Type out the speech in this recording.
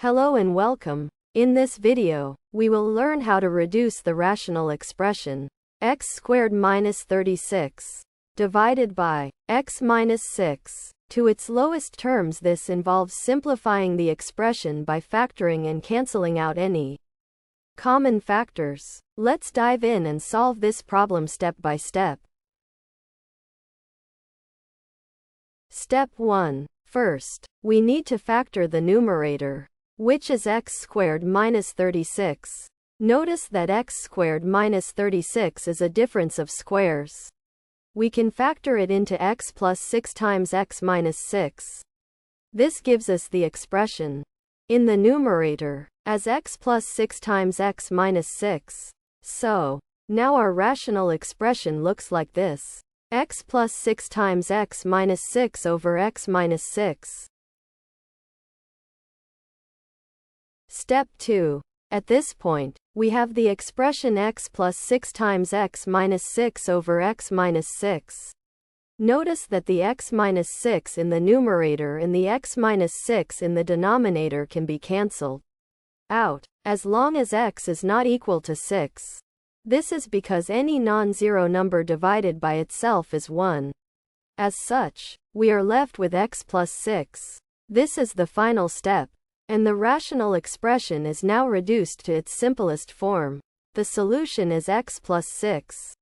Hello and welcome. In this video, we will learn how to reduce the rational expression x squared minus 36 divided by x minus 6 to its lowest terms. This involves simplifying the expression by factoring and canceling out any common factors. Let's dive in and solve this problem step by step. Step 1. First, we need to factor the numerator, which is x squared minus 36. Notice that x squared minus 36 is a difference of squares. We can factor it into x plus 6 times x minus 6. This gives us the expression in the numerator as x plus 6 times x minus 6. So, now our rational expression looks like this: x plus 6 times x minus 6 over x minus 6. Step 2. At this point, we have the expression x plus 6 times x minus 6 over x minus 6. Notice that the x minus 6 in the numerator and the x minus 6 in the denominator can be cancelled out, as long as x is not equal to 6. This is because any non-zero number divided by itself is 1. As such, we are left with x plus 6. This is the final step, and the rational expression is now reduced to its simplest form. The solution is x plus 6.